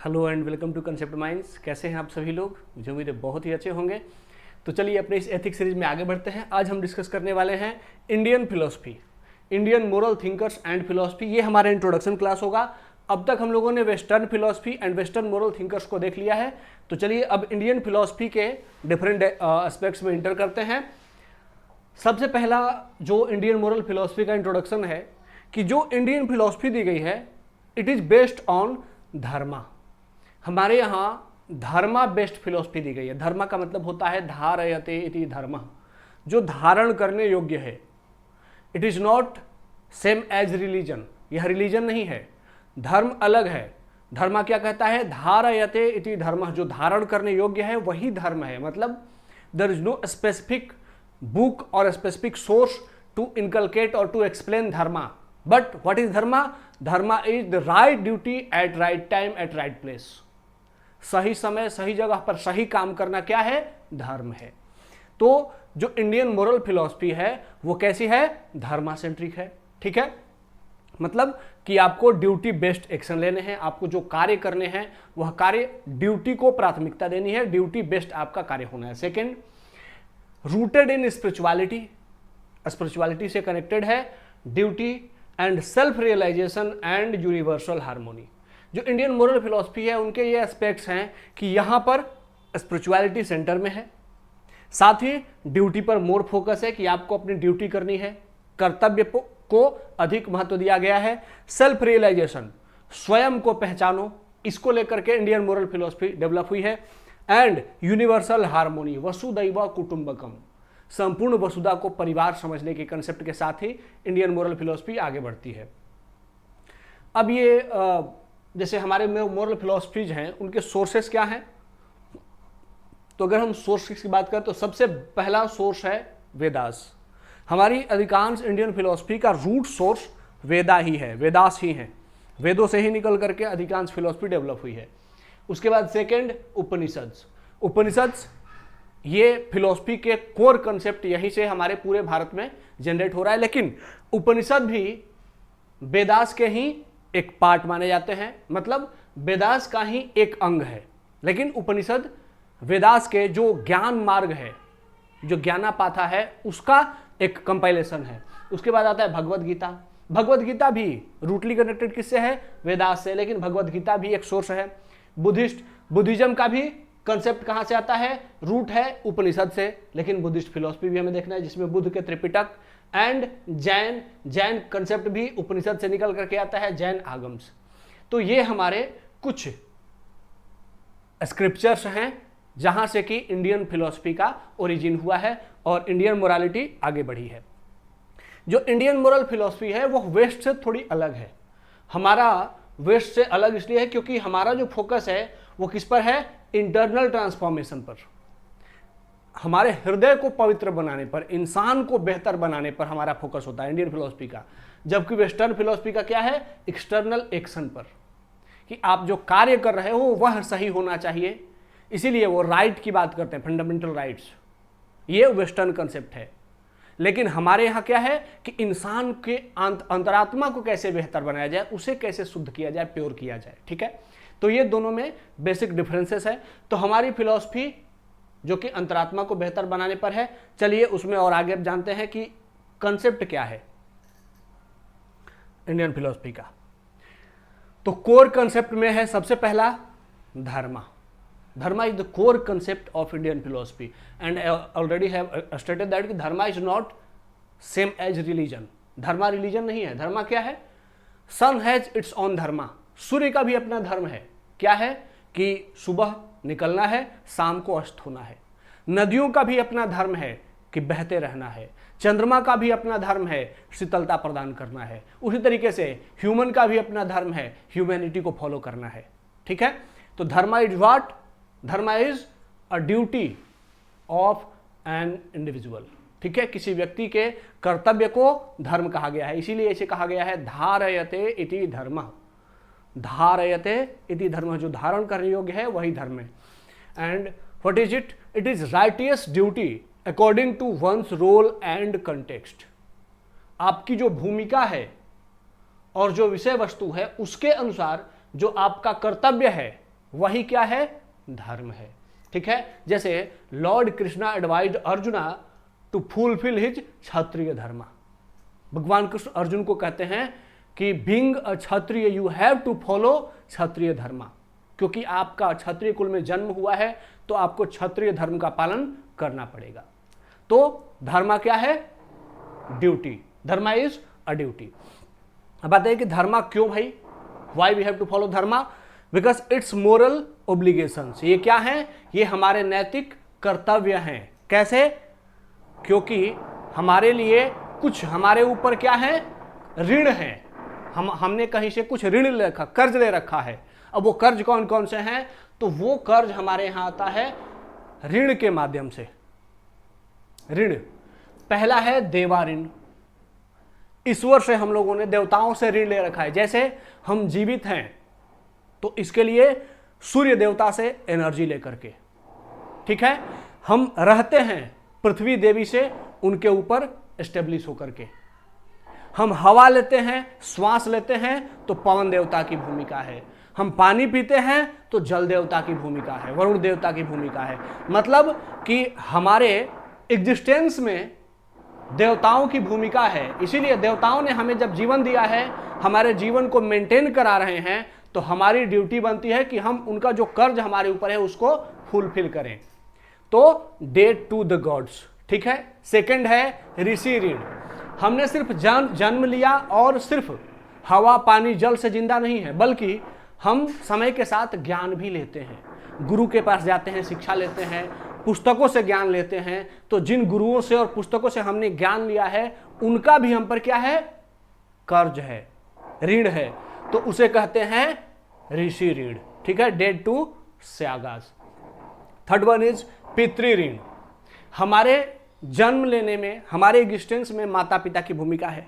Hello and welcome to concept minds. कैसे हैं आप सभी लोग? मुझे उम्मीद है बहुत ही अच्छे होंगे। तो चलिए अपने इस एथिक्स सीरीज में आगे बढ़ते हैं। आज हम डिस्कस करने वाले हैं Indian philosophy, Indian moral thinkers and philosophy. ये हमारा इंट्रोडक्शन क्लास होगा। अब तक हम लोगों ने western philosophy and western moral thinkers को देख लिया है। तो चलिए अब इंडियन फिलोसफी के डिफरेंट एस्पेक्ट्स में इंटर करते हैं। सबसे पहला जो इंडियन मोरल फिलोसफी का इंट्रोडक्शन है कि जो इंडियन फिलोसफी दी गई है इट इज बेस्ड ऑन धर्मा। हमारे यहाँ धर्मा बेस्ड फिलोसफी दी गई है। धर्मा का मतलब होता है धारयते इति धर्म, जो धारण करने योग्य है। It is not same as religion, यह रिलीजन नहीं है, धर्म अलग है। धर्मा क्या कहता है? धारयते इति धर्म, जो धारण करने योग्य है वही धर्म है। मतलब there is no specific book और स्पेसिफिक सोर्स टू इनकलकेट और to explain dharma. But what is dharma? Dharma is the right duty at right time at right place. सही समय सही जगह पर सही काम करना क्या है? धर्म है। तो जो इंडियन मोरल फिलॉसफी है वो कैसी है? धर्मा सेंट्रिक है। ठीक है, मतलब कि आपको ड्यूटी बेस्ड एक्शन लेने हैं, आपको जो कार्य करने हैं वह कार्य ड्यूटी को प्राथमिकता देनी है, ड्यूटी बेस्ड आपका कार्य होना है। Second, rooted in spirituality, spirituality से कनेक्टेड है duty and self realization and universal harmony. जो इंडियन मोरल फिलॉसफी है उनके ये एस्पेक्ट्स हैं कि यहाँ पर स्पिरिचुअलिटी सेंटर में है, साथ ही ड्यूटी पर मोर फोकस है कि आपको अपनी ड्यूटी करनी है, कर्तव्य को अधिक महत्व दिया गया है। सेल्फ रियलाइजेशन, स्वयं को पहचानो, इसको लेकर के इंडियन मोरल फिलॉसफी डेवलप हुई है। एंड यूनिवर्सल हार्मोनी, वसुदैव कुटुंबकम, संपूर्ण वसुधा को परिवार समझने के कंसेप्ट के साथ ही इंडियन मोरल फिलॉसफी आगे बढ़ती है। अब ये जैसे हमारे में मोरल फिलॉसफीज हैं उनके सोर्सेस क्या हैं? तो अगर हम सोर्सेस की बात करें तो सबसे पहला सोर्स है वेदास। हमारी अधिकांश इंडियन फिलॉसफी का रूट सोर्स वेदा ही है, वेदास ही हैं। वेदों से ही निकल करके अधिकांश फिलॉसफी डेवलप हुई है। उसके बाद सेकेंड, उपनिषद्स। उपनिषद्स ये फिलॉसफी के कोर कंसेप्ट यहीं से हमारे पूरे भारत में जनरेट हो रहा है, लेकिन उपनिषद भी वेदास के ही एक पार्ट माने जाते हैं, मतलब वेदास का ही एक अंग है। लेकिन उपनिषद वेदास के जो ज्ञान मार्ग है, जो ज्ञानापाथा है, उसका एक कंपाइलेशन है। उसके बाद आता है भगवद गीता। भगवद गीता भी रूटली कनेक्टेड किससे है? वेदास से, लेकिन भगवद गीता भी एक सोर्स है। बुद्धिज्म का भी कंसेप्ट कहां से आता है? रूट है उपनिषद से, लेकिन बुद्धिस्ट फिलॉसफी भी हमें देखना है जिसमें बुद्ध के त्रिपिटक एंड जैन कंसेप्ट भी उपनिषद से निकल करके आता है, जैन आगम्स। तो ये हमारे कुछ स्क्रिप्चर्स हैं जहां से कि इंडियन फिलॉसफी का ओरिजिन हुआ है और इंडियन मोरालिटी आगे बढ़ी है। जो इंडियन मोरल फिलॉसफी है वो वेस्ट से थोड़ी अलग है। हमारा वेस्ट से अलग इसलिए है क्योंकि हमारा जो फोकस है वो किस पर है? इंटरनल ट्रांसफॉर्मेशन पर, हमारे हृदय को पवित्र बनाने पर, इंसान को बेहतर बनाने पर हमारा फोकस होता है इंडियन फिलॉसफी का। जबकि वेस्टर्न फिलॉसफी का क्या है? एक्सटर्नल एक्शन पर, कि आप जो कार्य कर रहे हो वह सही होना चाहिए। इसीलिए वो राइट की बात करते हैं, फंडामेंटल राइट्स। ये वेस्टर्न कंसेप्ट है। लेकिन हमारे यहाँ क्या है कि इंसान के अंतरात्मा को कैसे बेहतर बनाया जाए, उसे कैसे शुद्ध किया जाए, प्योर किया जाए। ठीक है, तो ये दोनों में बेसिक डिफरेंसेस है। तो हमारी फिलॉसफी जो कि अंतरात्मा को बेहतर बनाने पर है। चलिए उसमें और आगे अब जानते हैं कि कंसेप्ट क्या है इंडियन फिलॉसफी का। तो कोर कंसेप्ट में है सबसे पहला dharma. Dharma is the core concept of Indian philosophy and already have stated that कि dharma is not same as religion. Dharma religion नहीं है। धर्मा क्या है? Sun has its own dharma. सूर्य का भी अपना धर्म है। क्या है? कि सुबह निकलना है, शाम को अस्त होना है। नदियों का भी अपना धर्म है कि बहते रहना है। चंद्रमा का भी अपना धर्म है, शीतलता प्रदान करना है। उसी तरीके से ह्यूमन का भी अपना धर्म है, ह्यूमैनिटी को फॉलो करना है। ठीक है, तो dharma is what? Dharma is a duty of an individual. ठीक है, किसी व्यक्ति के कर्तव्य को धर्म कहा गया है, इसीलिए इसे कहा गया है धारयते इति धर्म। धारयते इति धर्म, जो धारण करने योग्य है वही धर्म है। And what is it? It is righteous duty according to one's role and context. आपकी जो भूमिका है और जो विषय वस्तु है उसके अनुसार जो आपका कर्तव्य है वही क्या है, धर्म है। ठीक है, जैसे Lord Krishna advised Arjuna to fulfil his kshatriya dharma. भगवान कृष्ण अर्जुन को कहते हैं कि being a kshatriya you have to follow kshatriya dharma, क्योंकि आपका क्षत्रिय कुल में जन्म हुआ है तो आपको क्षत्रिय धर्म का पालन करना पड़ेगा। तो धर्म क्या है, ड्यूटी। धर्म इज अ ड्यूटी। अब बात है कि धर्म क्यों भाई, why we have to follow dharma, because it's moral obligations. ये क्या है, ये हमारे नैतिक कर्तव्य हैं। कैसे, क्योंकि हमारे लिए कुछ हमारे ऊपर क्या है, ऋण है। हमने कहीं से कुछ ऋण ले रखा, कर्ज ले रखा है। अब वो कर्ज कौन कौन से हैं, तो वो कर्ज हमारे यहां आता है ऋण के माध्यम से। ऋण पहला है देवा ऋण। ईश्वर से हम लोगों ने, देवताओं से ऋण ले रखा है। जैसे हम जीवित हैं तो इसके लिए सूर्य देवता से एनर्जी लेकर के, ठीक है। हम रहते हैं पृथ्वी देवी से, उनके ऊपर एस्टेब्लिश होकर के। हम हवा लेते हैं, श्वास लेते हैं तो पवन देवता की भूमिका है। हम पानी पीते हैं तो जल देवता की भूमिका है, वरुण देवता की भूमिका है। मतलब कि हमारे एग्जिस्टेंस में देवताओं की भूमिका है। इसीलिए देवताओं ने हमें जब जीवन दिया है, हमारे जीवन को मेंटेन करा रहे हैं, तो हमारी ड्यूटी बनती है कि हम उनका जो कर्ज हमारे ऊपर है उसको फुलफिल करें। तो डेट टू द गॉड्स, ठीक है। सेकंड है ऋषि ऋण। हमने सिर्फ जन्म लिया और सिर्फ हवा पानी जल से जिंदा नहीं है, बल्कि हम समय के साथ ज्ञान भी लेते हैं। गुरु के पास जाते हैं, शिक्षा लेते हैं, पुस्तकों से ज्ञान लेते हैं। तो जिन गुरुओं से और पुस्तकों से हमने ज्ञान लिया है, उनका भी हम पर क्या है, कर्ज है, ऋण है। तो उसे कहते हैं ऋषि ऋण, ठीक है। डेट टू त्यागाज। Third one is pitri rin. हमारे जन्म लेने में, हमारे एग्जिस्टेंस में माता पिता की भूमिका है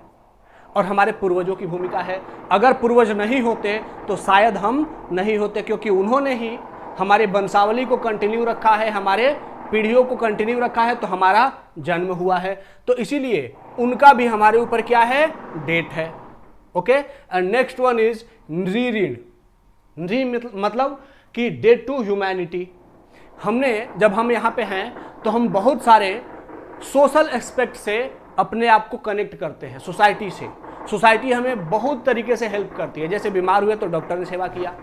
और हमारे पूर्वजों की भूमिका है। अगर पूर्वज नहीं होते तो शायद हम नहीं होते, क्योंकि उन्होंने ही हमारे वंशावली को कंटिन्यू रखा है, हमारे पीढ़ियों को कंटिन्यू रखा है, तो हमारा जन्म हुआ है। तो इसीलिए उनका भी हमारे ऊपर क्या है, डेट है। Okay. And next one is नृ ऋण। नृ मतलब कि डेट टू ह्यूमैनिटी। हमने, जब हम यहाँ पे हैं तो हम बहुत सारे सोशल एस्पेक्ट से अपने आप को कनेक्ट करते हैं सोसाइटी से। सोसाइटी हमें बहुत तरीके से हेल्प करती है। जैसे बीमार हुए तो डॉक्टर ने सेवा किया,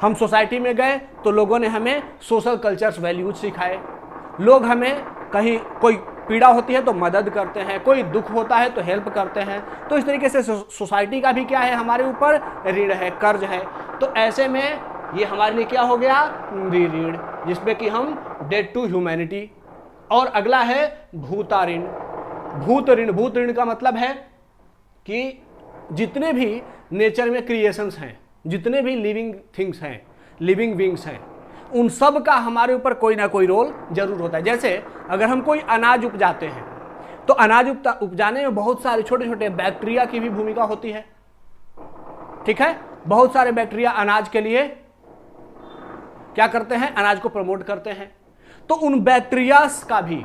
हम सोसाइटी में गए तो लोगों ने हमें सोशल कल्चर्स वैल्यूज सिखाए। लोग हमें कहीं कोई पीड़ा होती है तो मदद करते हैं, कोई दुख होता है तो हेल्प करते हैं। तो इस तरीके से सोसाइटी का भी क्या है, हमारे ऊपर ऋण है, कर्ज है। तो ऐसे में ये हमारे लिए क्या हो गया, ऋण, जिसमें कि हम डेट टू ह्यूमैनिटी। और अगला है भूता ऋण। भूत ऋण, भूत ऋण का मतलब है कि जितने भी नेचर में क्रिएशंस हैं, जितने भी लिविंग थिंग्स हैं, लिविंग बींग्स हैं, उन सब का हमारे ऊपर कोई ना कोई रोल जरूर होता है। जैसे अगर हम कोई अनाज उपजाते हैं तो अनाज उपजाने में बहुत सारे छोटे छोटे बैक्टीरिया की भी भूमिका होती है, ठीक है। बहुत सारे बैक्टीरिया अनाज के लिए क्या करते हैं, अनाज को प्रमोट करते हैं। तो उन बैक्टीरियास का भी,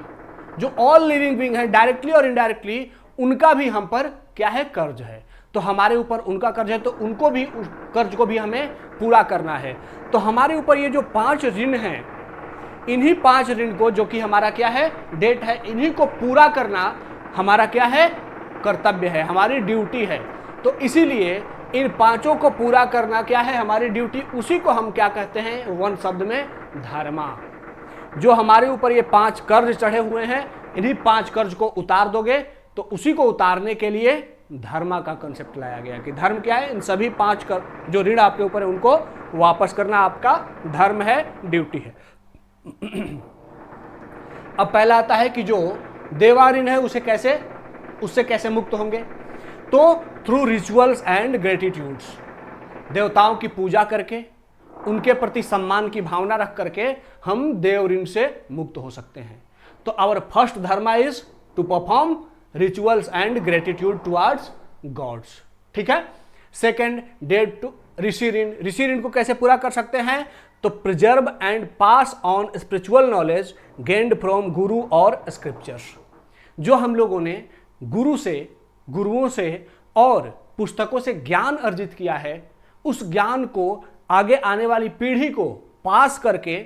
जो ऑल लिविंग बीइंग है, डायरेक्टली और इनडायरेक्टली, उनका भी हम पर क्या है, कर्ज है। तो हमारे ऊपर उनका कर्ज है, तो उनको भी, उस कर्ज को भी हमें पूरा करना है। तो हमारे ऊपर ये जो 5 ऋण हैं, इन्हीं 5 ऋण को, जो कि हमारा क्या है, डेट है, इन्हीं को पूरा करना हमारा क्या है, कर्तव्य है, हमारी ड्यूटी है। तो इसीलिए इन 5 को पूरा करना क्या है, हमारी ड्यूटी। उसी को हम क्या कहते हैं, वन शब्द में धर्मा। जो हमारे ऊपर ये 5 कर्ज चढ़े हुए हैं, इन्हीं 5 कर्ज को उतार दोगे तो उसी को उतारने के लिए धर्मा का कंसेप्ट लाया गया कि धर्म क्या है, इन सभी 5 कर्ज जो ऋण आपके ऊपर है उनको वापस करना आपका धर्म है, ड्यूटी है। अब पहला आता है कि जो देवा ऋण है उससे कैसे मुक्त होंगे। तो थ्रू रिचुअल्स एंड ग्रेटिट्यूड्स, देवताओं की पूजा करके, उनके प्रति सम्मान की भावना रख करके हम देव ऋण से मुक्त हो सकते हैं। तो our first dharma is to perform rituals and gratitude towards gods, ठीक है। सेकंड, डेट टू ऋषि ऋण। ऋषि ऋण को कैसे पूरा कर सकते हैं, तो preserve and pass on spiritual knowledge gained from गुरु और स्क्रिप्चर्स। जो हम लोगों ने गुरुओं से और पुस्तकों से ज्ञान अर्जित किया है, उस ज्ञान को आगे आने वाली पीढ़ी को पास करके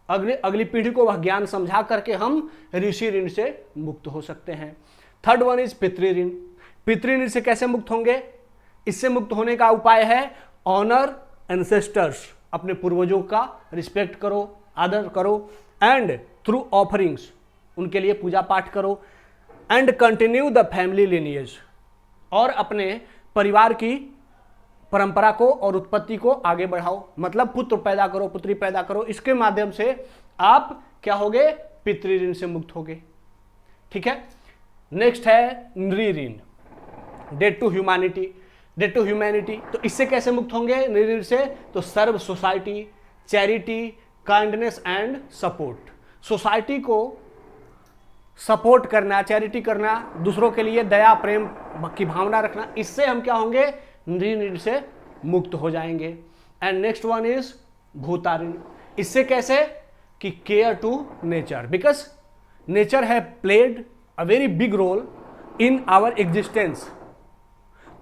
अगली पीढ़ी को वह ज्ञान समझा करके हम ऋषि ऋण से मुक्त हो सकते हैं। थर्ड वन इज पितृ ऋण। पितृ ऋण से कैसे मुक्त होंगे? इससे मुक्त होने का उपाय है ऑनर एंसेस्टर्स, अपने पूर्वजों का रिस्पेक्ट करो, आदर करो, एंड थ्रू ऑफरिंग्स उनके लिए पूजा पाठ करो, and continue the family lineage, और अपने परिवार की परंपरा को और उत्पत्ति को आगे बढ़ाओ, मतलब पुत्र पैदा करो, पुत्री पैदा करो। इसके माध्यम से आप क्या होगे? पितृ ऋण से मुक्त होगे। ठीक है। नेक्स्ट है नृ ऋण, debt to humanity. Debt to humanity, तो इससे कैसे मुक्त होंगे नृ ऋण से? तो serve society, charity, kindness and support. Society को सपोर्ट करना, चैरिटी करना, दूसरों के लिए दया प्रेम की भावना रखना, इससे हम क्या होंगे? नृ ऋण से मुक्त हो जाएंगे। एंड नेक्स्ट वन इज भूता ऋण। इससे कैसे? कि care to nature, because nature है played a very big role in our existence.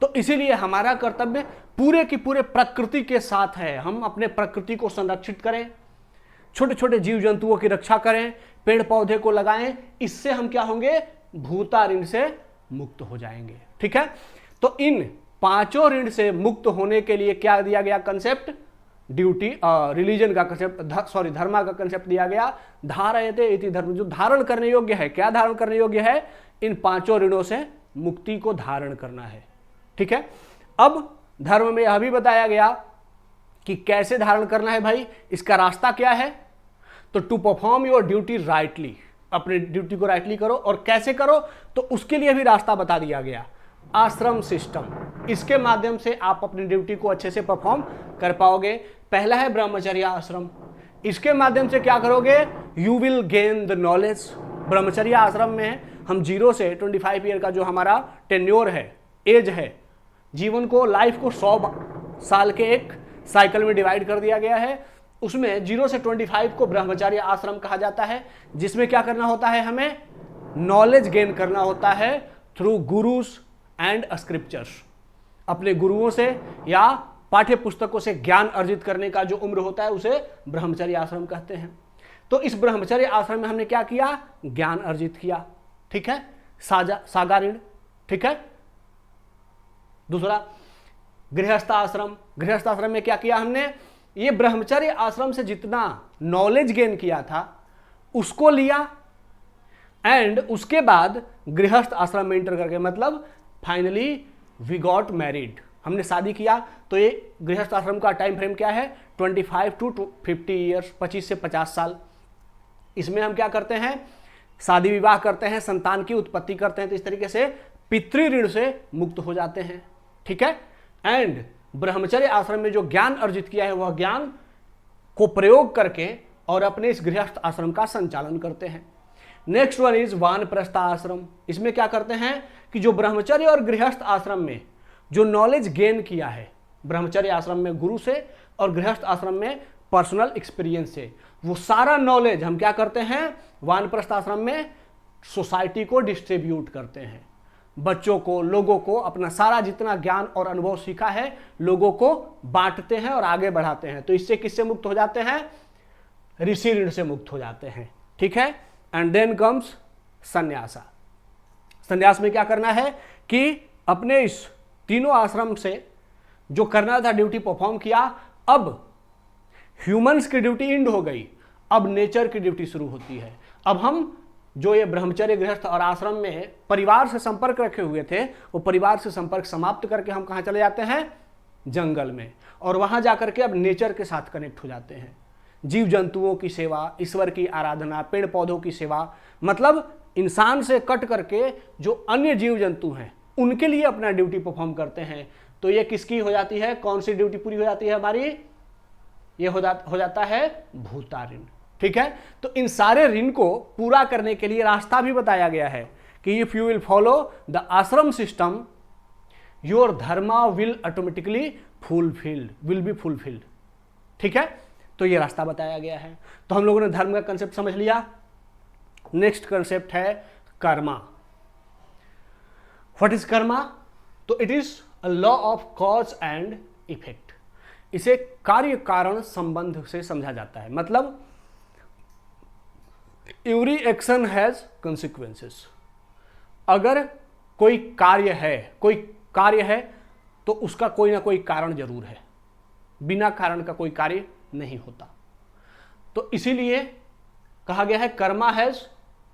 तो इसीलिए हमारा कर्तव्य पूरे की पूरे प्रकृति के साथ है। हम अपने प्रकृति को संरक्षित करें, छोटे छोटे जीव जंतुओं की रक्षा करें, पेड़ पौधे को लगाएं, इससे हम क्या होंगे? भूता ऋण से मुक्त हो जाएंगे। ठीक है। तो इन पांचों ऋण से मुक्त होने के लिए क्या दिया गया कंसेप्ट? ड्यूटी, रिलीजन का कंसेप्ट, धर्म का कंसेप्ट दिया गया। धारयते इति धर्म, जो धारण करने योग्य है। क्या धारण करने योग्य है? इन पांचों ऋणों से मुक्ति को धारण करना है। ठीक है। अब धर्म में यह भी बताया गया कि कैसे धारण करना है भाई, इसका रास्ता क्या है? तो to perform your duty rightly, अपने ड्यूटी को राइटली करो। और कैसे करो? तो उसके लिए भी रास्ता बता दिया गया, आश्रम सिस्टम। इसके माध्यम से आप अपनी ड्यूटी को अच्छे से परफॉर्म कर पाओगे। पहला है ब्रह्मचर्य आश्रम। इसके माध्यम से क्या करोगे? You will gain the knowledge. ब्रह्मचर्य आश्रम में हम 0 से 25 ईयर का जो हमारा टेन्योर है, एज है, जीवन को, लाइफ को 100 साल के एक साइकिल में डिवाइड कर दिया गया है। उसमें 0 से 25 को ब्रह्मचर्य आश्रम कहा जाता है, जिसमें क्या करना होता है? हमें नॉलेज गेन करना होता है थ्रू गुरुस एंड स्क्रिप्चर्स। अपने गुरुओं से या पाठ्य पुस्तकों से ज्ञान अर्जित करने का जो उम्र होता है उसे ब्रह्मचर्य आश्रम कहते हैं। तो इस ब्रह्मचर्य आश्रम में हमने क्या किया? ज्ञान अर्जित किया। ठीक है। सागा ऋण। ठीक है। दूसरा गृहस्थ आश्रम। गृहस्थ आश्रम में क्या किया हमने? ये ब्रह्मचर्य आश्रम से जितना नॉलेज गेन किया था उसको लिया, एंड उसके बाद गृहस्थ आश्रम में इंटर करके, मतलब फाइनली वी गॉट मैरिड, हमने शादी किया। तो ये गृहस्थ आश्रम का टाइम फ्रेम क्या है? 25 टू 50 ईयर्स, 25 से 50 साल। इसमें हम क्या करते हैं? शादी विवाह करते हैं, संतान की उत्पत्ति करते हैं। तो इस तरीके से पितृ ऋण से मुक्त हो जाते हैं। ठीक है। एंड ब्रह्मचर्य आश्रम में जो ज्ञान अर्जित किया है वह ज्ञान को प्रयोग करके और अपने इस गृहस्थ आश्रम का संचालन करते हैं। नेक्स्ट वन इज वानप्रस्थ आश्रम। इसमें क्या करते हैं कि जो ब्रह्मचर्य और गृहस्थ आश्रम में जो नॉलेज गेन किया है, ब्रह्मचर्य आश्रम में गुरु से और गृहस्थ आश्रम में पर्सनल एक्सपीरियंस से, वो सारा नॉलेज हम क्या करते हैं? वानप्रस्थ आश्रम में सोसाइटी को डिस्ट्रीब्यूट करते हैं। बच्चों को, लोगों को अपना सारा जितना ज्ञान और अनुभव सीखा है लोगों को बांटते हैं और आगे बढ़ाते हैं। तो इससे किससे मुक्त हो जाते हैं? ऋषि ऋण से मुक्त हो जाते हैं। ठीक है। And then comes संन्यासा। संन्यास में क्या करना है कि अपने इस तीनों आश्रम से जो करना था ड्यूटी परफॉर्म किया। अब ह्यूमंस की ड्यूटी इंड हो गई, अब नेचर की ड्यूटी शुरू होती है। अब हम जो ये ब्रह्मचर्य गृहस्थ और आश्रम में परिवार से संपर्क रखे हुए थे, वो परिवार से संपर्क समाप्त करके हम कहाँ चले जाते हैं? जंगल में। और वहां जाकर के अब नेचर के साथ कनेक्ट हो जाते हैं। जीव जंतुओं की सेवा, ईश्वर की आराधना, पेड़ पौधों की सेवा, मतलब इंसान से कट करके जो अन्य जीव जंतु हैं उनके लिए अपना ड्यूटी परफॉर्म करते हैं। तो ये किसकी हो जाती है? कौन सी ड्यूटी पूरी हो जाती है हमारी? ये हो जाता है भूता ऋण। ठीक है। तो इन सारे ऋण को पूरा करने के लिए रास्ता भी बताया गया है कि if you will follow the ashram system your dharma will automatically will be fulfilled. ठीक है। तो ये रास्ता बताया गया है। तो हम लोगों ने धर्म का कंसेप्ट समझ लिया। नेक्स्ट कंसेप्ट है कर्मा। What is karma? तो it is a law of cause and effect. इसे कार्य कारण संबंध से समझा जाता है। मतलब एवरी एक्शन हैज कंसिक्वेंसेस। अगर कोई कार्य है तो उसका कोई ना कोई कारण जरूर है, बिना कारण का कोई कार्य नहीं होता। तो इसीलिए कहा गया है karma has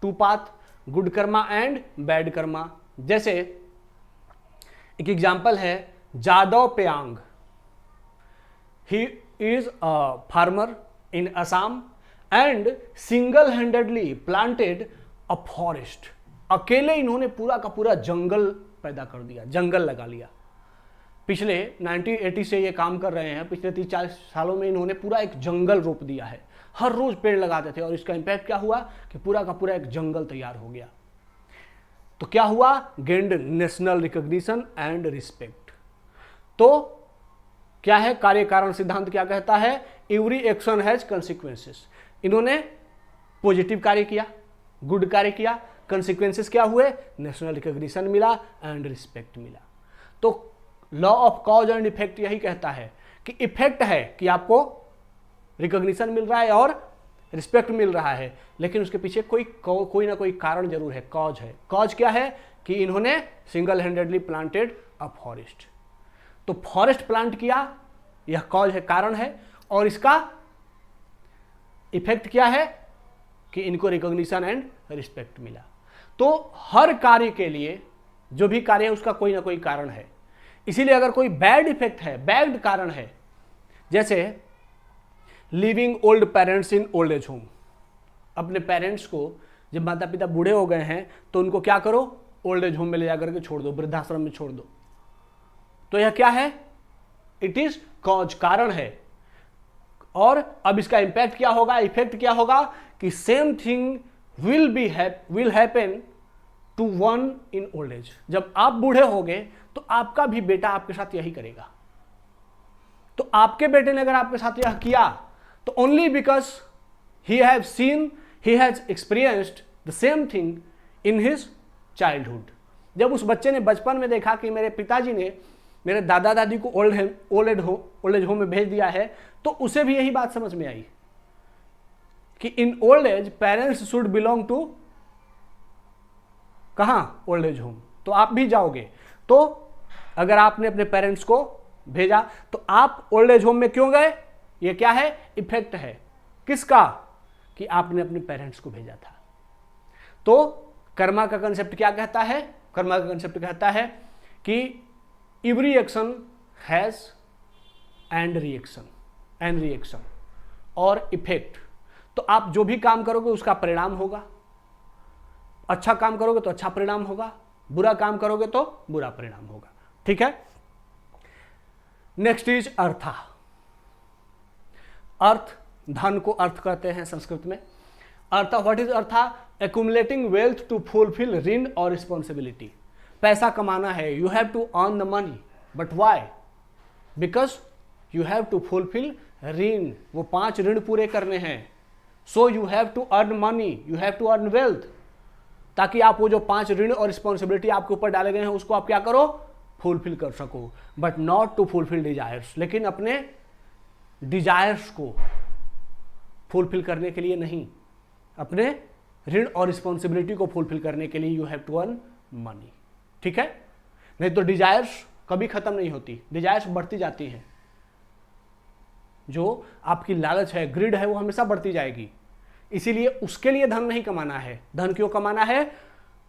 two path, good karma and bad karma. जैसे एक एग्जाम्पल है Jadav Payeng, he is a farmer in Assam and single handedly planted a forest. अकेले इन्होंने पूरा का पूरा जंगल पैदा कर दिया, जंगल लगा लिया। पिछले 1980 से ये काम कर रहे हैं, पिछले 30-40 सालों में इन्होंने पूरा एक जंगल रोप दिया है, हर रोज पेड़ लगाते थे और इसका इंपैक्ट क्या हुआ कि पूरा का पूरा एक जंगल तैयार हो गया। तो क्या हुआ? Gained national recognition and respect. तो क्या है कार्य कारण सिद्धांत क्या कहता है? Every action has consequences. इन्होंने पॉजिटिव कार्य किया, गुड कार्य किया, कंसिक्वेंसेस क्या हुए? नेशनल रिकॉग्निशन मिला एंड रिस्पेक्ट मिला। तो law of cause and effect यही कहता है कि इफेक्ट है कि आपको रिकॉग्निशन मिल रहा है और रिस्पेक्ट मिल रहा है, लेकिन उसके पीछे कोई ना कोई कारण जरूर है, कॉज है। कॉज क्या है कि इन्होंने single handedly planted a forest. तो फॉरेस्ट प्लांट किया, यह कॉज है, कारण है, और इसका इफेक्ट क्या है कि इनको रिकॉग्निशन एंड रिस्पेक्ट मिला। तो हर कार्य के लिए जो भी कार्य है उसका कोई ना कोई कारण है। इसीलिए अगर कोई बैड इफेक्ट है, बैड कारण है, जैसे लिविंग ओल्ड पेरेंट्स इन ओल्ड एज होम, अपने पेरेंट्स को जब माता पिता बूढ़े हो गए हैं तो उनको क्या करो? ओल्ड एज होम में ले जाकर के छोड़ दो, वृद्धाश्रम में छोड़ दो। तो यह क्या है? इट इज कॉज, कारण है। और अब इसका इंपैक्ट क्या होगा, इफेक्ट क्या होगा कि same thing will happen to one in old age. जब आप बूढ़े होगे तो आपका भी बेटा आपके साथ यही करेगा। तो आपके बेटे ने अगर आपके साथ यह किया तो only because he have seen, he has experienced the same thing in his childhood. जब उस बच्चे ने बचपन में देखा कि मेरे पिताजी ने मेरे दादा दादी को ओल्ड एज होम में भेज दिया है, तो उसे भी यही बात समझ में आई कि इन old age parents should belong to कहां? Old age home. तो आप भी जाओगे। तो अगर आपने अपने पेरेंट्स को भेजा तो आप ओल्ड एज होम में क्यों गए? ये क्या है? इफेक्ट है। किसका? कि आपने अपने पेरेंट्स को भेजा था। तो कर्मा का कंसेप्ट क्या कहता है? कर्मा का कंसेप्ट कहता है कि every action has and reaction और इफेक्ट। तो आप जो भी काम करोगे उसका परिणाम होगा। अच्छा काम करोगे तो अच्छा परिणाम होगा, बुरा काम करोगे तो बुरा परिणाम होगा। ठीक है। नेक्स्ट इज अर्था। अर्थ, धन को अर्थ कहते हैं संस्कृत में। Artha, what is artha? Accumulating wealth to fulfil rin और रिस्पॉन्सिबिलिटी। पैसा कमाना है, you have to earn the money, but why? Because you have to fulfil rin, वो 5 ऋण पूरे करने हैं। So you have to earn money, you have to earn wealth, ताकि आप वो जो 5 ऋण और रिस्पॉन्सिबिलिटी आपके ऊपर डाले गए हैं उसको आप क्या करो? फुलफिल कर सको, but not to fulfil desires. लेकिन अपने डिजायर्स को फुलफिल करने के लिए नहीं, अपने ऋण और रिस्पॉन्सिबिलिटी को फुलफिल करने के लिए you have to earn money. ठीक है। नहीं तो डिजायर्स कभी खत्म नहीं होती, डिजायर्स बढ़ती जाती हैं। जो आपकी लालच है, ग्रिड है, वो हमेशा बढ़ती जाएगी। इसीलिए उसके लिए धन नहीं कमाना है। धन क्यों कमाना है?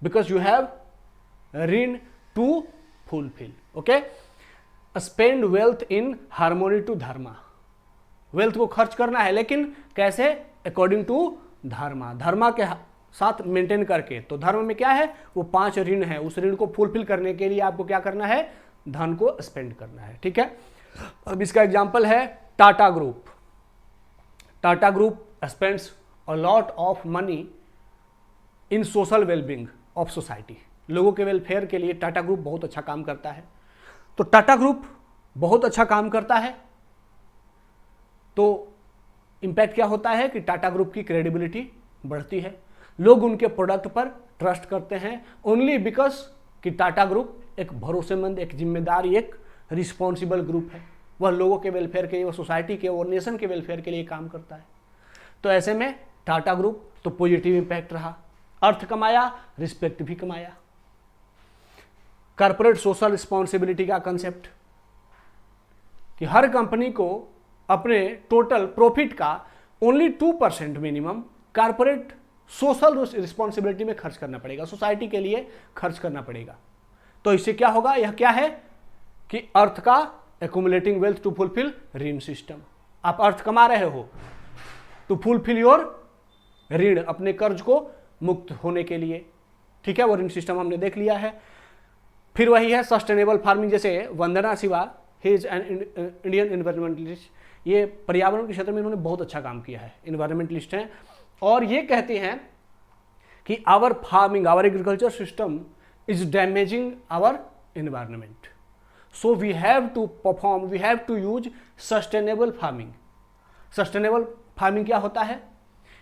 बिकॉज यू हैव ऋण to fulfil. Okay. Spend wealth in harmony to dharma. Wealth को खर्च करना है, लेकिन कैसे? अकॉर्डिंग टू धर्मा, धर्मा के साथ मेंटेन करके। तो धर्म में क्या है? वो 5 ऋण है, उस ऋण को फुलफिल करने के लिए आपको क्या करना है? धन को स्पेंड करना है। ठीक है। अब इसका एग्जांपल है Tata group. Tata group spends a lot of money in social wellbeing of society. लोगों के वेलफेयर के लिए टाटा ग्रुप बहुत अच्छा काम करता है। तो टाटा ग्रुप बहुत अच्छा काम करता है तो इंपैक्ट क्या होता है कि टाटा ग्रुप की क्रेडिबिलिटी बढ़ती है। लोग उनके प्रोडक्ट पर ट्रस्ट करते हैं ओनली बिकॉज कि टाटा ग्रुप एक भरोसेमंद, एक जिम्मेदार, एक रिस्पॉन्सिबल ग्रुप है। वह लोगों के वेलफेयर के लिए, वह सोसाइटी के, वो नेशन के वेलफेयर के लिए काम करता है। तो ऐसे में टाटा ग्रुप तो पॉजिटिव इंपैक्ट रहा, अर्थ कमाया, रिस्पेक्ट भी कमाया। कॉर्पोरेट सोशल रिस्पॉन्सिबिलिटी का कंसेप्ट कि हर कंपनी को अपने टोटल प्रॉफिट का only 2% minimum corporate social responsibility में खर्च करना पड़ेगा, सोसाइटी के लिए खर्च करना पड़ेगा। तो इससे क्या होगा, यह क्या है कि अर्थ का एक्यूमुलेटिंग वेल्थ टू फुलफिल ऋण सिस्टम। आप अर्थ कमा रहे हो टू फुलफिल योर ऋण, अपने कर्ज को मुक्त होने के लिए, ठीक है। वो ऋण सिस्टम हमने देख लिया है। फिर वही है सस्टेनेबल फार्मिंग, जैसे Vandana Shiva, he is an Indian environmentalist, ये पर्यावरण के क्षेत्र में इन्होंने बहुत अच्छा काम किया है, एनवायरमेंटलिस्ट हैं, और ये कहते हैं कि our farming, our agriculture system is damaging our environment, so we have to perform, we have to use sustainable farming. Sustainable farming क्या होता है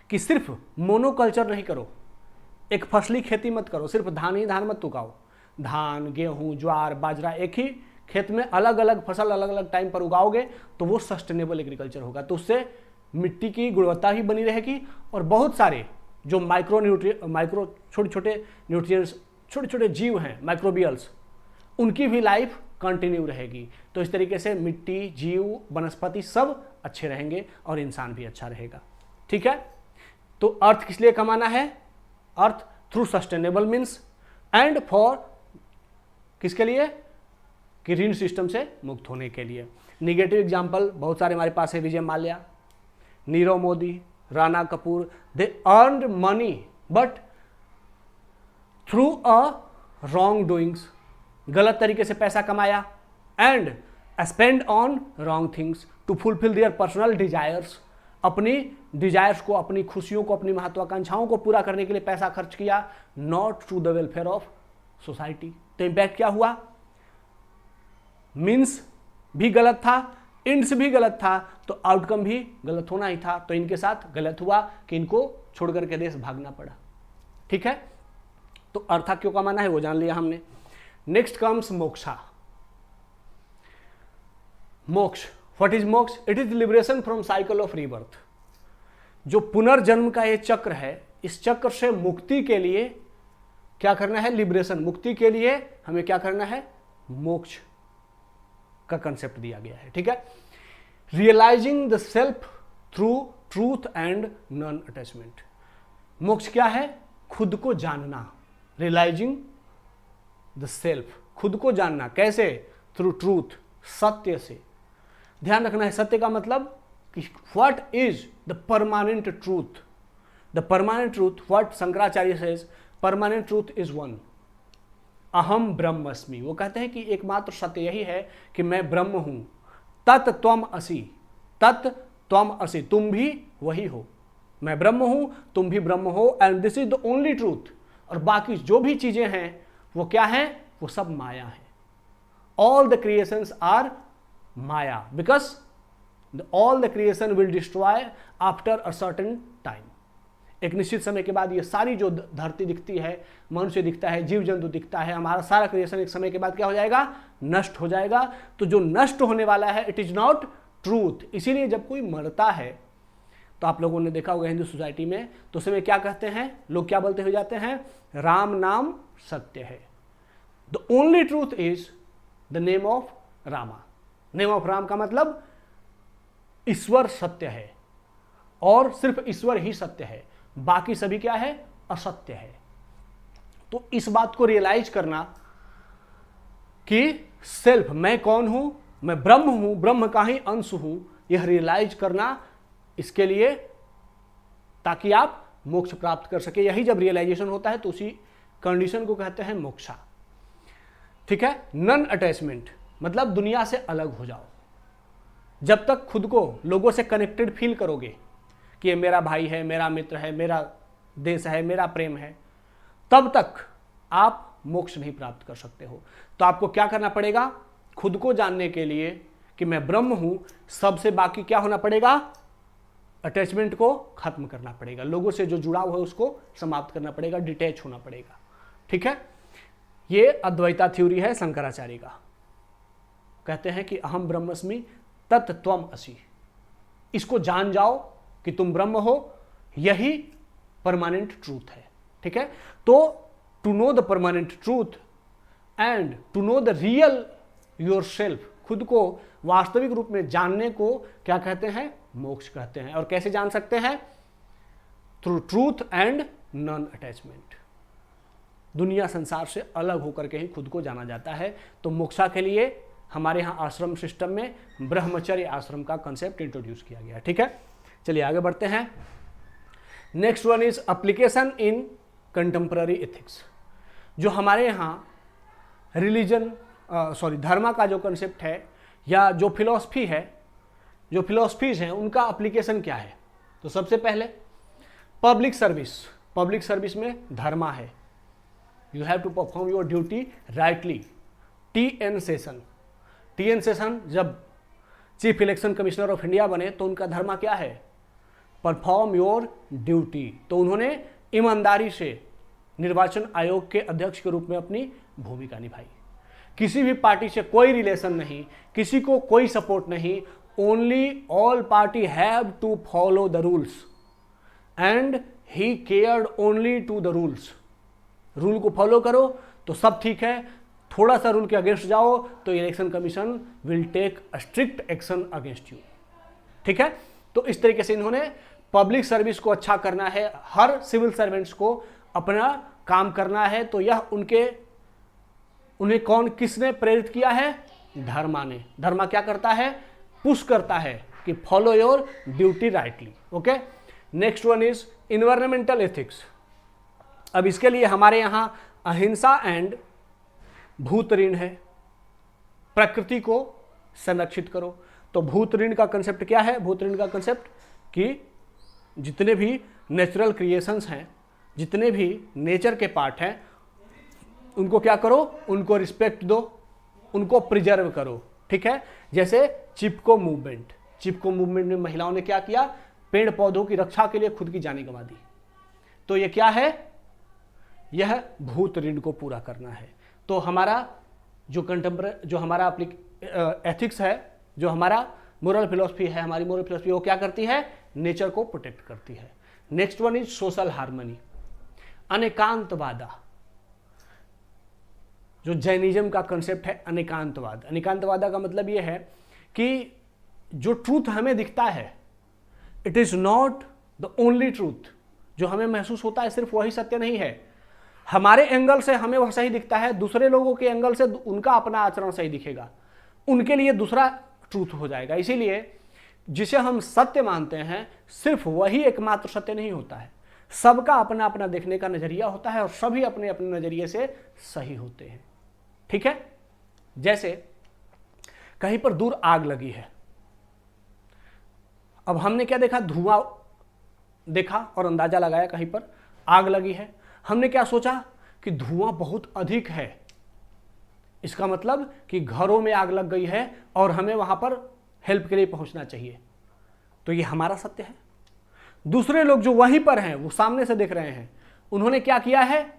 कि सिर्फ मोनोकल्चर नहीं करो, एक फसली खेती मत करो, सिर्फ धान ही धान मत उगाओ, धान, गेहूं, ज्वार, बाजरा एक ही खेत में अलग अलग फसल अलग अलग टाइम पर उगाओगे तो वो सस्टेनेबल एग्रीकल्चर होगा। तो उससे मिट्टी की गुणवत्ता भी बनी रहेगी और बहुत सारे जो माइक्रो छोटे छोटे न्यूट्रिएंट्स, छोटे छोटे जीव हैं, माइक्रोबियल्स, उनकी भी लाइफ कंटिन्यू रहेगी। तो इस तरीके से मिट्टी, जीव, वनस्पति सब अच्छे रहेंगे और इंसान भी अच्छा रहेगा, ठीक है। तो अर्थ किस लिए कमाना है, artha through sustainable means and for किसके लिए, कि ऋण सिस्टम से मुक्त होने के लिए। निगेटिव एग्जाम्पल बहुत सारे हमारे पास है, Vijay Mallya, Nirav Modi, Rana Kapoor, they earned money but through a wrong doings, गलत तरीके से पैसा कमाया, and spend on wrong things to fulfil their personal desires, अपनी डिजायर्स को, अपनी खुशियों को, अपनी महत्वाकांक्षाओं को पूरा करने के लिए पैसा खर्च किया, not to the welfare of society. तो इंपैक्ट क्या हुआ, मीन्स भी गलत था, इंड्स भी गलत था, तो आउटकम भी गलत होना ही था। तो इनके साथ गलत हुआ कि इनको छोड़ करके देश भागना पड़ा, ठीक है। तो अर्थ क्यों कमाना है वो जान लिया हमने। Next comes moksha. मोक्ष, व्हाट इज मोक्ष, it is liberation from cycle of rebirth. जो पुनर्जन्म का ये चक्र है, इस चक्र से मुक्ति के लिए क्या करना है, लिबरेशन, मुक्ति के लिए हमें क्या करना है, मोक्ष का कंसेप्ट दिया गया है, ठीक है। Realising the self through truth and non attachment. मोक्ष क्या है, खुद को जानना, रियलाइजिंग द सेल्फ, खुद को जानना, कैसे, थ्रू ट्रूथ, सत्य से। ध्यान रखना है, सत्य का मतलब कि what is the permanent truth, the permanent truth, what Shankaracharya says, permanent truth is one, अहम ब्रह्मस्मि। वो कहते हैं कि एकमात्र सत्य यही है कि मैं ब्रह्म हूं, तत् त्वम असि, तत् त्वम असि, तुम भी वही हो, मैं ब्रह्म हूं, तुम भी ब्रह्म हो, and this is the only truth. और बाकी जो भी चीजें हैं वो क्या है, वो सब माया है। All the creations are maya, because all the creation will destroy after a certain time. एक निश्चित समय के बाद ये सारी जो धरती दिखती है, मनुष्य दिखता है, जीव जंतु दिखता है, हमारा सारा क्रिएशन एक समय के बाद क्या हो जाएगा, नष्ट हो जाएगा। तो जो नष्ट होने वाला है, इट इज नॉट ट्रूथ। इसीलिए जब कोई मरता है तो आप लोगों ने देखा होगा हिंदू सोसाइटी में, तो उसमें क्या कहते हैं लोग, क्या बोलते हुए जाते हैं, राम नाम सत्य है। The only truth is the name of Rama. Name of Ram का मतलब ईश्वर सत्य है और सिर्फ ईश्वर ही सत्य है, बाकी सभी क्या है, असत्य है। तो इस बात को रियलाइज करना कि सेल्फ, मैं कौन हूं, मैं ब्रह्म हूं, ब्रह्म का ही अंश हूं, यह रियलाइज करना, इसके लिए ताकि आप मोक्ष प्राप्त कर सके। यही जब रियलाइजेशन होता है तो उसी कंडीशन को कहते हैं मोक्षा, ठीक है। नन अटैचमेंट मतलब दुनिया से अलग हो जाओ। जब तक खुद को लोगों से कनेक्टेड फील करोगे कि ये मेरा भाई है, मेरा मित्र है, मेरा देश है, मेरा प्रेम है, तब तक आप मोक्ष नहीं प्राप्त कर सकते हो। तो आपको क्या करना पड़ेगा, खुद को जानने के लिए कि मैं ब्रह्म हूं, सबसे बाकी क्या होना पड़ेगा, अटैचमेंट को खत्म करना पड़ेगा, लोगों से जो जुड़ाव है उसको समाप्त करना पड़ेगा, डिटैच होना पड़ेगा, ठीक है। ये अद्वैता थ्योरी है शंकराचार्य का। कहते हैं कि अहम ब्रह्मस्मि तत्त्वम असि। इसको जान जाओ कि तुम ब्रह्म हो, यही परमानेंट ट्रूथ है। ठीक है, तो to know the permanent truth and to know the real your self, खुद को वास्तविक रूप में जानने को क्या कहते हैं? मोक्ष कहते हैं। और कैसे जान सकते हैं? Through truth and non attachment. दुनिया संसार से अलग होकर के ही खुद को जाना जाता है। तो मोक्षा के लिए हमारे यहाँ आश्रम सिस्टम में ब्रह्मचर्य आश्रम का कंसेप्ट इंट्रोड्यूस किया गया। ठीक है, चलिए आगे बढ़ते हैं। Next one is application in contemporary ethics. जो हमारे यहाँ रिलीजन धर्म का जो कंसेप्ट है या जो फिलॉसफी है, जो फिलॉसफीज हैं, उनका एप्लीकेशन क्या है? तो सबसे पहले पब्लिक सर्विस। पब्लिक सर्विस में धर्मा है, you have to perform your duty rightly. T N. Seshan जब chief election commissioner of India बने तो उनका धर्मा क्या है? Perform your duty. तो उन्होंने ईमानदारी से निर्वाचन आयोग के अध्यक्ष के रूप में अपनी भूमिका निभाई। किसी भी पार्टी से कोई रिलेशन नहीं, किसी को कोई सपोर्ट नहीं, only all party have to follow the rules and he cared only to the rules. Rule को फॉलो करो तो सब ठीक है, थोड़ा सा रूल के अगेंस्ट जाओ तो election commission will take a strict action against you. ठीक है, तो इस तरीके से इन्होंने पब्लिक सर्विस को अच्छा करना है, हर सिविल सर्वेंट्स को अपना काम करना है। तो यह उन्हें किसने प्रेरित किया है? धर्मा ने। धर्मा क्या करता है? पुश करता है कि follow your duty rightly. Okay, next one is environmental ethics. अब इसके लिए हमारे यहां अहिंसा एंड भूत ऋण है। प्रकृति को संरक्षित करो। तो भूत ऋण का कंसेप्ट क्या है? भूत ऋण का कंसेप्ट कि जितने भी नेचुरल क्रिएशंस हैं, जितने भी नेचर के पार्ट हैं, उनको क्या करो? उनको रिस्पेक्ट दो, उनको प्रिजर्व करो। ठीक है, जैसे चिपको मूवमेंट। चिपको मूवमेंट में महिलाओं ने क्या किया? पेड़ पौधों की रक्षा के लिए खुद की जान गंवा दी। तो ये क्या है? यह भूत ऋण को पूरा करना है। तो हमारा जो हमारा एथिक्स है, जो हमारा मोरल फिलॉसफी है, हमारी मोरल फिलॉसफी वो क्या करती है? नेचर को प्रोटेक्ट करती है। Next one is social harmony, anekantavada. जो जैनिज्म का कंसेप्ट है अनेकांतवाद। अनेकांतवादा का मतलब यह है कि जो ट्रूथ हमें दिखता है, it is not the only truth. जो हमें महसूस होता है सिर्फ वही सत्य नहीं है। हमारे एंगल से हमें वह सही दिखता है, दूसरे लोगों के एंगल से उनका अपना आचरण सही दिखेगा, उनके लिए दूसरा ट्रूथ हो जाएगा। इसीलिए जिसे हम सत्य मानते हैं, सिर्फ वही एकमात्र सत्य नहीं होता है। सबका अपना अपना देखने का नजरिया होता है और सभी अपने अपने नजरिए से सही होते हैं। ठीक है, जैसे कहीं पर दूर आग लगी है, अब हमने क्या देखा? धुआं देखा और अंदाजा लगाया कहीं पर आग लगी है। हमने क्या सोचा कि धुआं बहुत अधिक है, इसका मतलब कि घरों में आग लग गई है और हमें वहां पर हेल्प के लिए पहुंचना चाहिए। तो ये हमारा सत्य है। दूसरे लोग जो वहीं पर हैं, वो सामने से देख रहे हैं, उन्होंने क्या किया है?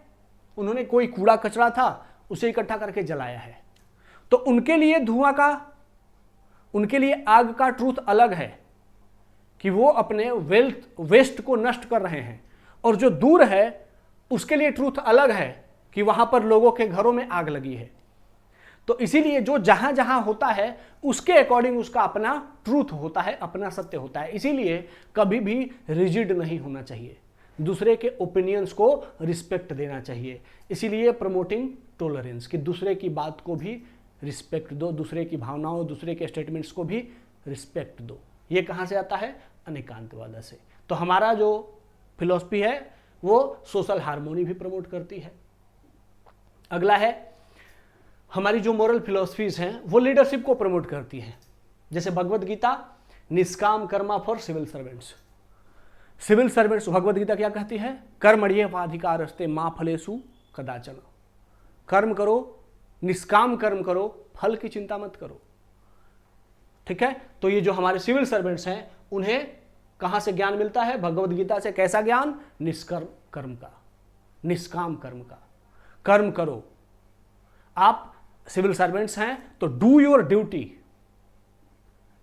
उन्होंने कोई कूड़ा कचरा था, उसे इकट्ठा करके जलाया है। तो उनके लिए उनके लिए आग का ट्रूथ अलग है कि वो अपने वेस्ट को नष्ट कर रहे हैं, और जो दूर है उसके लिए ट्रूथ अलग है कि वहां पर लोगों के घरों में आग लगी है। तो इसीलिए जो जहां जहां होता है उसके अकॉर्डिंग उसका अपना ट्रूथ होता है, अपना सत्य होता है। इसीलिए कभी भी रिजिड नहीं होना चाहिए, दूसरे के ओपिनियंस को रिस्पेक्ट देना चाहिए। इसीलिए प्रमोटिंग टॉलरेंस, कि दूसरे की बात को भी रिस्पेक्ट दो, दूसरे की भावनाओं, दूसरे के स्टेटमेंट्स को भी रिस्पेक्ट दो। ये कहाँ से आता है? अनेकांतवाद से। तो हमारा जो फिलॉसफी है वो सोशल हार्मोनी भी प्रमोट करती है। अगला है हमारी जो मोरल फिलॉसफीज हैं वो लीडरशिप को प्रमोट करती हैं। जैसे Bhagavad Gita nishkam karma for civil servants. Civil servants Bhagavad Gita क्या कहती है? कर्मण्येवाधिकारस्ते मा फलेषु कदाचन। कर्म करो, निष्काम कर्म करो, फल की चिंता मत करो। ठीक है, तो ये जो हमारे सिविल सर्वेंट्स हैं उन्हें कहां से ज्ञान मिलता है? भगवद गीता से। कैसा ज्ञान? निष्कर्म कर्म का, निष्काम कर्म का। कर्म करो, आप सिविल सर्वेंट्स हैं तो डू योर ड्यूटी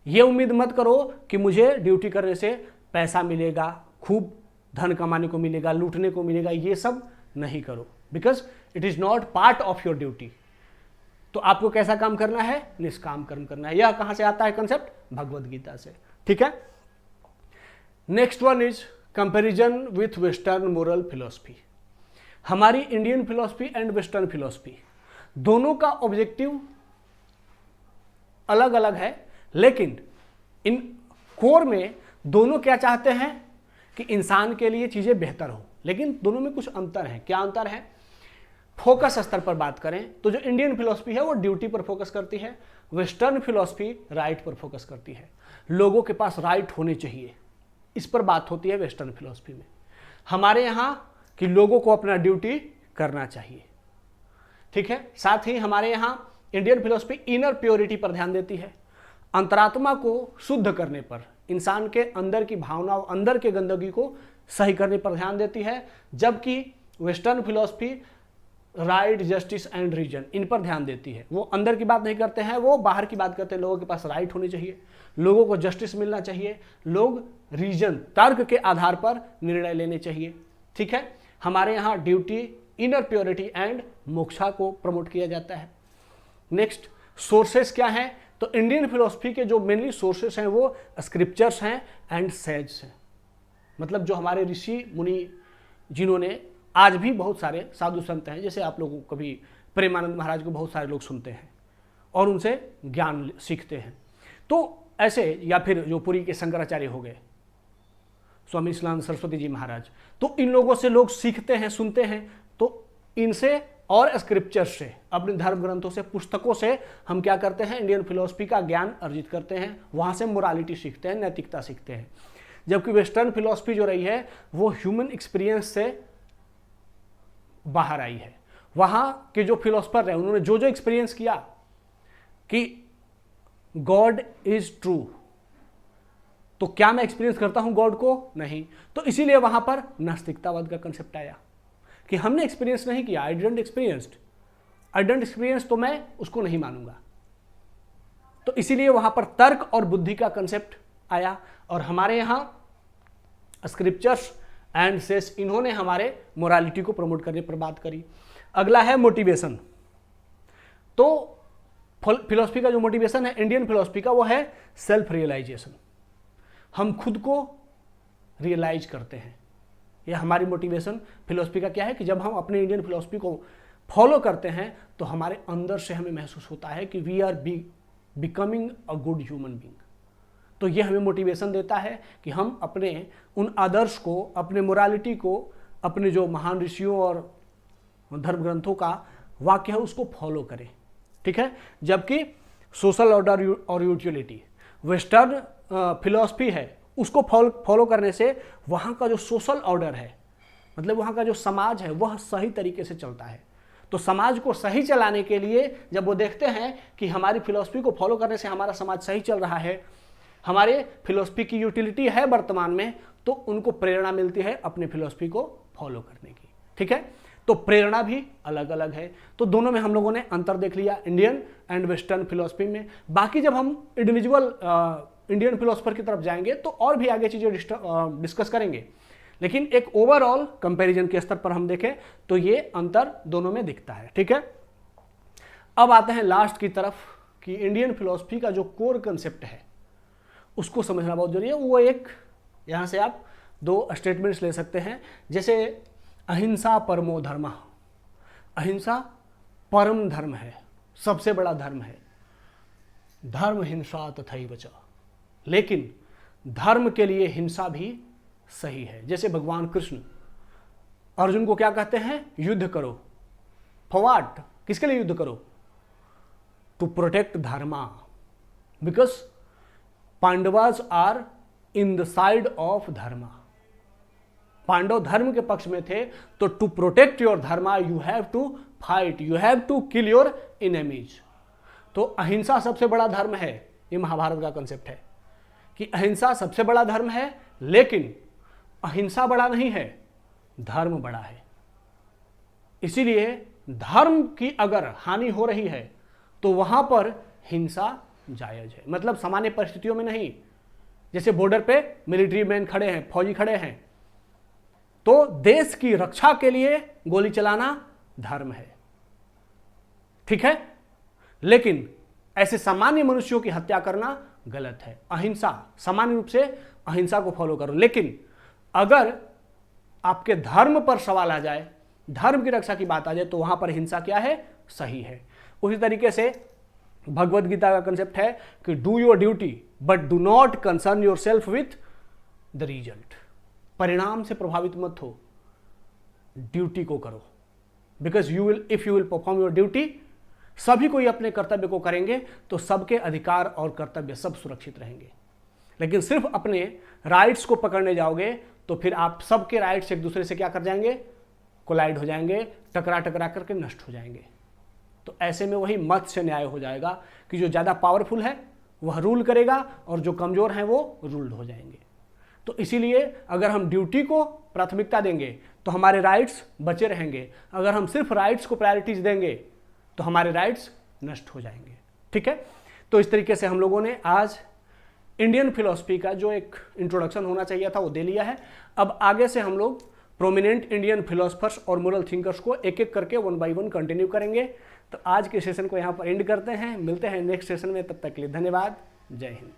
ये उम्मीद मत करो कि मुझे ड्यूटी करने से पैसा मिलेगा, खूब धन कमाने को मिलेगा, लूटने को मिलेगा, ये सब नहीं करो, because it is not part of your duty. तो आपको कैसा काम करना है? निष्काम कर्म करना है। यह कहां से आता है कंसेप्ट? भगवद गीता से। ठीक है। Next one is comparison with western moral philosophy. हमारी Indian philosophy and western philosophy दोनों का ऑब्जेक्टिव अलग अलग है, लेकिन इन कोर में दोनों क्या चाहते हैं कि इंसान के लिए चीजें बेहतर हो, लेकिन दोनों में कुछ अंतर है। क्या अंतर है? फोकस स्तर पर बात करें तो जो इंडियन फिलॉसफी है वो ड्यूटी पर फोकस करती है, वेस्टर्न फिलॉसफी राइट पर फोकस करती है। लोगों के पास राइट होने चाहिए, इस पर बात होती है वेस्टर्न फिलॉसफी में। हमारे यहां कि लोगों को अपना ड्यूटी करना चाहिए। ठीक है। साथ ही हमारे यहां इंडियन फिलॉसफी इनर प्योरिटी पर ध्यान देती है, अंतरात्मा को शुद्ध करने पर, इंसान के अंदर की भावनाओं, अंदर के गंदगी को सही करने पर ध्यान देती है, जबकि western philosophy right, justice and reason इन पर ध्यान देती है। वो अंदर की बात नहीं करते हैं, वो बाहर की बात करते हैं। लोगों के पास राइट होनी चाहिए, लोगों को जस्टिस मिलना चाहिए, लोग रीजन, तर्क के आधार पर निर्णय लेने चाहिए। ठीक है। हमारे यहाँ duty, inner purity and moksha को प्रमोट किया जाता है। नेक्स्ट, सोर्सेस क्या हैं? तो इंडियन फिलॉसफी के जो मेनली सोर्सेस हैं वो स्क्रिप्चर्स हैं एंड सेज हैं। मतलब जो हमारे ऋषि मुनि, जिन्होंने आज भी बहुत सारे साधु संत हैं, जैसे आप लोगों को कभी प्रेमानंद महाराज को बहुत सारे लोग सुनते हैं और उनसे ज्ञान सीखते हैं। तो ऐसे, या फिर जो पुरी के शंकराचार्य हो गए, स्वामी इस्लानंद सरस्वती जी महाराज, तो इन लोगों से लोग सीखते हैं, सुनते हैं। तो इनसे और स्क्रिप्चर्स से, अपने धर्म ग्रंथों से, पुस्तकों से हम क्या करते हैं? इंडियन फिलॉसफी का ज्ञान अर्जित करते हैं, वहां से मोरालिटी सीखते हैं, नैतिकता सीखते हैं। जबकि वेस्टर्न फिलॉसफी जो रही है वो ह्यूमन एक्सपीरियंस से बाहर आई है। वहां के जो फिलोसफर रहे, उन्होंने जो जो एक्सपीरियंस किया कि गॉड इज ट्रू, तो क्या मैं एक्सपीरियंस करता हूं गॉड को? नहीं। तो इसीलिए वहां पर नास्तिकतावाद का कंसेप्ट आया कि हमने एक्सपीरियंस नहीं किया, आई डिडंट एक्सपीरियंस, तो मैं उसको नहीं मानूंगा। तो इसीलिए वहां पर तर्क और बुद्धि का कंसेप्ट आया। और हमारे यहां स्क्रिप्चर्स एंड सेस, इन्होंने हमारे मोरालिटी को प्रमोट करने पर बात करी। अगला है मोटिवेशन। तो फिलॉसफी का जो मोटिवेशन है इंडियन फिलॉसफी का, वो है सेल्फ रियलाइजेशन। हम खुद को रियलाइज करते हैं, यह हमारी मोटिवेशन फिलॉसफी का क्या है कि जब हम अपने इंडियन फिलॉसफी को फॉलो करते हैं तो हमारे अंदर से हमें महसूस होता है कि we are becoming a good human being. तो ये हमें मोटिवेशन देता है कि हम अपने उन आदर्श को, अपने मोरालिटी को, अपने जो महान ऋषियों और धर्म ग्रंथों का वाक्य है उसको फॉलो करें। ठीक है। जबकि सोशल ऑर्डर और यूटिलिटी, वेस्टर्न फिलॉसफी है, उसको फॉलो करने से वहाँ का जो सोशल ऑर्डर है, मतलब वहाँ का जो समाज है, वह सही तरीके से चलता है। तो समाज को सही चलाने के लिए जब वो देखते हैं कि हमारी फिलॉसफी को फॉलो करने से हमारा समाज सही चल रहा है, हमारे फिलॉसफी की यूटिलिटी है वर्तमान में, तो उनको प्रेरणा मिलती है अपने फिलॉसफी को फॉलो करने की। ठीक है। तो प्रेरणा भी अलग अलग है। तो दोनों में हम लोगों ने अंतर देख लिया, इंडियन एंड वेस्टर्न फिलॉसफी में। बाकी जब हम इंडिविजुअल इंडियन फिलॉसफर की तरफ जाएंगे तो और भी आगे चीजें डिस्कस करेंगे, लेकिन एक ओवरऑल कंपैरिजन के स्तर पर हम देखें तो ये अंतर दोनों में दिखता है। ठीक है। अब आते हैं लास्ट की तरफ कि इंडियन फिलॉसफी का जो कोर कंसेप्ट है उसको समझना बहुत जरूरी है। वो एक, यहां से आप दो स्टेटमेंट्स ले सकते हैं, जैसे अहिंसा परमो धर्म। अहिंसा परम धर्म है, सबसे बड़ा धर्म है। धर्म हिंसा तथैव च, लेकिन धर्म के लिए हिंसा भी सही है। जैसे भगवान कृष्ण अर्जुन को क्या कहते हैं? युद्ध करो। For what? किसके लिए युद्ध करो? To protect dharma, because Pandavas are in the side of dharma. Pandava धर्म के पक्ष में थे, तो to protect your dharma you have to fight, you have to kill your enemies. तो अहिंसा सबसे बड़ा धर्म है, ये महाभारत का कंसेप्ट है कि अहिंसा सबसे बड़ा धर्म है, लेकिन अहिंसा बड़ा नहीं है, धर्म बड़ा है। इसीलिए धर्म की अगर हानि हो रही है तो वहां पर हिंसा जायज़ है। मतलब सामान्य परिस्थितियों में नहीं, जैसे बॉर्डर पे मिलिट्री मैन खड़े हैं, फौजी खड़े हैं, तो देश की रक्षा के लिए गोली चलाना धर्म है, ठीक है। लेकिन ऐसे सामान्य मनुष्यों की हत्या करना गलत है। अहिंसा, सामान्य रूप से अहिंसा को फॉलो करो। लेकिन अगर आपके धर्म पर सवाल आ जाए, धर्म की रक्षा की बात आ जाए, तो वहां पर हिंसा क्या है, सही है। उसी तरीके से भगवत गीता का कंसेप्ट है कि do your duty but do not concern your self with the result. परिणाम से प्रभावित मत हो, ड्यूटी को करो। Because if you will perform your duty, सभी कोई अपने कर्तव्य को करेंगे तो सबके अधिकार और कर्तव्य सब सुरक्षित रहेंगे। लेकिन सिर्फ अपने राइट्स को पकड़ने जाओगे तो फिर आप सबके राइट्स एक दूसरे से क्या कर जाएंगे, कोलाइड हो जाएंगे, टकरा टकरा करके नष्ट हो जाएंगे। तो ऐसे में वही मत से न्याय हो जाएगा कि जो ज़्यादा पावरफुल है वह रूल करेगा और जो कमज़ोर हैं वो रूल्ड हो जाएंगे। तो इसीलिए अगर हम ड्यूटी को प्राथमिकता देंगे तो हमारे राइट्स बचे रहेंगे। अगर हम सिर्फ राइट्स को प्रायोरिटीज देंगे तो हमारे राइट्स नष्ट हो जाएंगे, ठीक है। तो इस तरीके से हम लोगों ने आज इंडियन फिलॉसफी का जो एक इंट्रोडक्शन होना चाहिए था वो दे लिया है। अब आगे से हम लोग प्रोमिनेंट इंडियन फिलोसफर्स और मोरल थिंकर्स को एक एक करके 1 बाय 1 कंटिन्यू करेंगे। तो आज के सेशन को यहाँ पर एंड करते हैं, मिलते हैं नेक्स्ट सेशन में। तब तक के लिए धन्यवाद, जय हिंद।